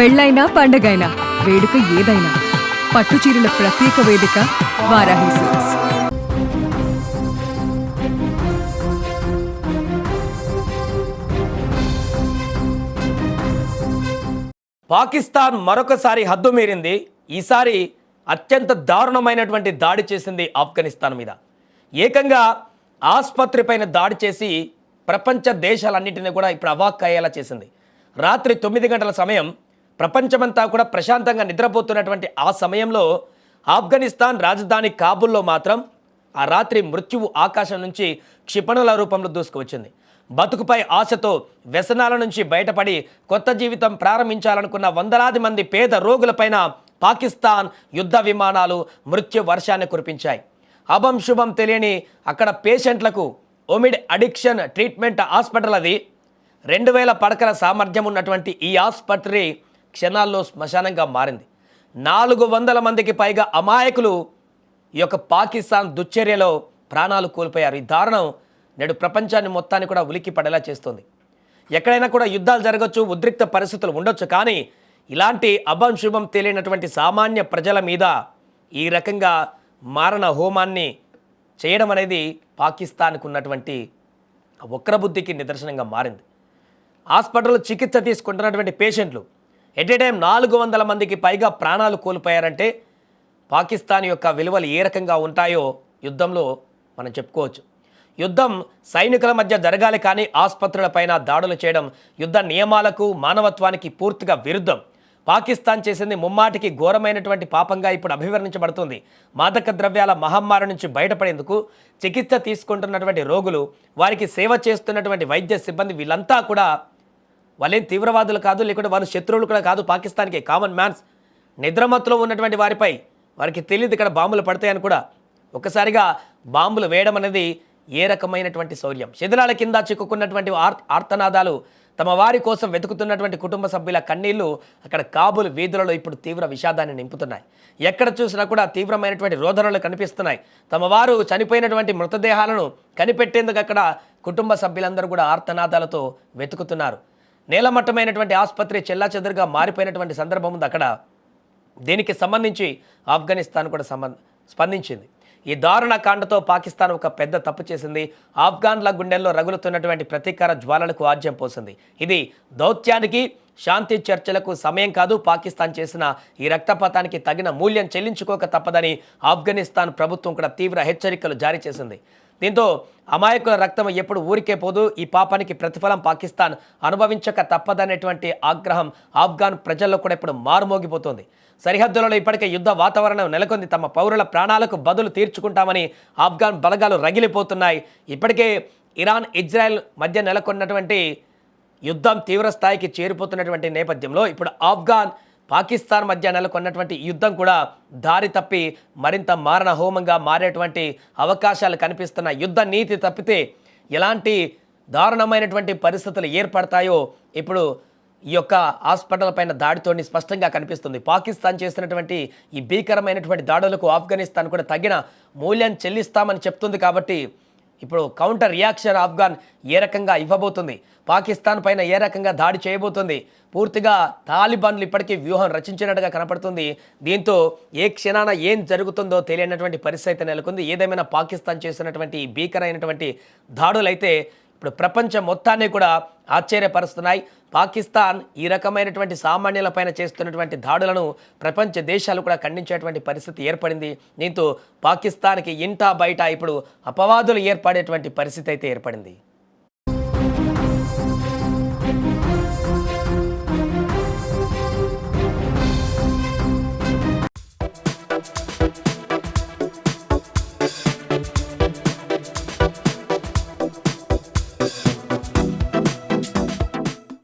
పెళ్ళైనా పండగైనా వేడుక ఏదైనా పట్టుచీరల ప్రత్యేక వేదిక వారాహి సిల్క్స్. పాకిస్తాన్ మరొకసారి హద్దు మీరింది. ఈసారి అత్యంత దారుణమైనటువంటి దాడి చేసింది ఆఫ్ఘనిస్తాన్ మీద. ఏకంగా ఆసుపత్రి పైన దాడి చేసి ప్రపంచ దేశాలన్నింటినీ కూడా ఇప్పుడు అవాక్కయ్యేలా చేసింది. రాత్రి 9 గంటల సమయం, ప్రపంచమంతా కూడా ప్రశాంతంగా నిద్రపోతున్నటువంటి ఆ సమయంలో ఆఫ్ఘనిస్తాన్ రాజధాని కాబూల్లో మాత్రం ఆ రాత్రి మృత్యువు ఆకాశం నుంచి క్షిపణుల రూపంలో దూసుకువచ్చింది. బతుకుపై ఆశతో వ్యసనాల నుంచి బయటపడి కొత్త జీవితం ప్రారంభించాలనుకున్న వందలాది మంది పేద రోగులపైన పాకిస్తాన్ యుద్ధ విమానాలు మృత్యు వర్షాన్ని కురిపించాయి. అభం శుభం తెలియని అక్కడ పేషెంట్లకు ఒమిడ్ అడిక్షన్ ట్రీట్మెంట్ హాస్పిటల్ అది. 2000 పడకల సామర్థ్యం ఉన్నటువంటి ఈ ఆసుపత్రి క్షణాల్లో శ్మశానంగా మారింది. 400 మందికి పైగా అమాయకులు ఈ యొక్క పాకిస్తాన్ దుశ్చర్యలో ప్రాణాలు కోల్పోయారు. ఈ దారుణం నేడు ప్రపంచాన్ని మొత్తాన్ని కూడా ఉలిక్కి పడేలా చేస్తుంది. ఎక్కడైనా కూడా యుద్ధాలు జరగచ్చు, ఉద్రిక్త పరిస్థితులు ఉండొచ్చు, కానీ ఇలాంటి అభం శుభం తెలియనటువంటి సామాన్య ప్రజల మీద ఈ రకంగా మారణ హోమాన్ని చేయడం అనేది పాకిస్తాన్కు ఉన్నటువంటి వక్రబుద్ధికి నిదర్శనంగా మారింది. హాస్పిటల్లో చికిత్స తీసుకుంటున్నటువంటి పేషెంట్లు ఎట్ ఏ టైం 400 మందికి పైగా ప్రాణాలు కోల్పోయారంటే పాకిస్తాన్ యొక్క విలువలు ఏ రకంగా ఉంటాయో యుద్ధంలో మనం చెప్పుకోవచ్చు. యుద్ధం సైనికుల మధ్య జరగాలి, కానీ ఆసుపత్రులపైన దాడులు చేయడం యుద్ధ నియమాలకు మానవత్వానికి పూర్తిగా విరుద్ధం. పాకిస్తాన్ చేసింది ముమ్మాటికి ఘోరమైనటువంటి పాపంగా ఇప్పుడు అభివర్ణించబడుతుంది. మాదక ద్రవ్యాల మహమ్మారి నుంచి బయటపడేందుకు చికిత్స తీసుకుంటున్నటువంటి రోగులు, వారికి సేవ చేస్తున్నటువంటి వైద్య సిబ్బంది, వీళ్ళంతా కూడా వాళ్ళేం తీవ్రవాదులు కాదు, లేకుంటే వాళ్ళు శత్రువులు కూడా కాదు. పాకిస్తాన్కి కామన్ మ్యాన్స్. నిద్రమత్తులో ఉన్నటువంటి వారికి తెలియదు ఇక్కడ బాంబులు పడతాయని కూడా. ఒక్కసారిగా బాంబులు వేయడం అనేది ఏ రకమైనటువంటి శౌర్యం. శిథిలాల కింద చిక్కుకున్నటువంటి ఆర్తనాదాలు, తమ వారి కోసం వెతుకుతున్నటువంటి కుటుంబ సభ్యుల కన్నీళ్లు అక్కడ కాబూల్ వీధులలో ఇప్పుడు తీవ్ర విషాదాన్ని నింపుతున్నాయి. ఎక్కడ చూసినా కూడా తీవ్రమైనటువంటి రోదనలు కనిపిస్తున్నాయి. తమ వారు చనిపోయినటువంటి మృతదేహాలను కనిపెట్టేందుకు అక్కడ కుటుంబ సభ్యులందరూ కూడా ఆర్తనాదాలతో వెతుకుతున్నారు. నేలమట్టమైనటువంటి ఆసుపత్రి చెల్లాచెదురుగా మారిపోయినటువంటి సందర్భం ఉంది అక్కడ. దీనికి సంబంధించి ఆఫ్ఘనిస్తాన్ కూడా స్పందించింది. ఈ దారుణ కాండతో పాకిస్తాన్ ఒక పెద్ద తప్పు చేసింది. ఆఫ్ఘాన్ల గుండెల్లో రగులుతున్నటువంటి ప్రతీకార జ్వాలలకు ఆజ్యం పోసింది. ఇది దౌత్యానికి, శాంతి చర్చలకు సమయం కాదు. పాకిస్తాన్ చేసిన ఈ రక్తపాతానికి తగిన మూల్యం చెల్లించుకోక తప్పదని ఆఫ్ఘనిస్తాన్ ప్రభుత్వం కూడా తీవ్ర హెచ్చరికలు జారీ చేసింది. దీంతో అమాయకుల రక్తం ఎప్పుడు ఊరికే పోదు, ఈ పాపానికి ప్రతిఫలం పాకిస్తాన్ అనుభవించక తప్పదనేటువంటి ఆగ్రహం ఆఫ్ఘాన్ ప్రజల్లో కూడా ఇప్పుడు మారుమోగిపోతుంది. సరిహద్దులలో ఇప్పటికే యుద్ధ వాతావరణం నెలకొంది. తమ పౌరుల ప్రాణాలకు బదులు తీర్చుకుంటామని ఆఫ్ఘాన్ బలగాలు రగిలిపోతున్నాయి. ఇప్పటికే ఇరాన్, ఇజ్రాయెల్ మధ్య నెలకొన్నటువంటి యుద్ధం తీవ్ర స్థాయికి చేరిపోతున్నటువంటి నేపథ్యంలో ఇప్పుడు ఆఫ్ఘాన్, పాకిస్తాన్ మధ్య నెలకొన్నటువంటి యుద్ధం కూడా దారి తప్పి మరింత మారణ హోమంగా మారేటువంటి అవకాశాలు కనిపిస్తున్న. యుద్ధ నీతి తప్పితే ఎలాంటి దారుణమైనటువంటి పరిస్థితులు ఏర్పడతాయో ఇప్పుడు ఈ యొక్క హాస్పిటల్ పైన దాడితోని స్పష్టంగా కనిపిస్తుంది. పాకిస్తాన్ చేసినటువంటి ఈ భీకరమైనటువంటి దాడులకు ఆఫ్ఘనిస్తాన్ కూడా తగిన మూల్యం చెల్లిస్తామని చెప్తుంది. కాబట్టి ఇప్పుడు కౌంటర్ రియాక్షన్ ఆఫ్ఘాన్ ఏ రకంగా ఇవ్వబోతుంది, పాకిస్తాన్ పైన ఏ రకంగా దాడి చేయబోతుంది, పూర్తిగా తాలిబాన్లు ఇప్పటికీ వ్యూహం రచించినట్టుగా కనపడుతుంది. దీంతో ఏ క్షణాన ఏం జరుగుతుందో తెలియనటువంటి పరిస్థితి నెలకొంది. ఏదేమైనా పాకిస్తాన్ చేసినటువంటి భీకరైనటువంటి దాడులైతే ఇప్పుడు ప్రపంచం మొత్తాన్ని కూడా ఆశ్చర్యపరుస్తున్నాయి. పాకిస్తాన్ ఈ రకమైనటువంటి సామాన్యులపైన చేస్తున్నటువంటి దాడులను ప్రపంచ దేశాలు కూడా ఖండించేటువంటి పరిస్థితి ఏర్పడింది. దీంతో పాకిస్తాన్కి ఇంటా బయట ఇప్పుడు అపవాదులు ఏర్పడేటువంటి పరిస్థితి అయితే ఏర్పడింది.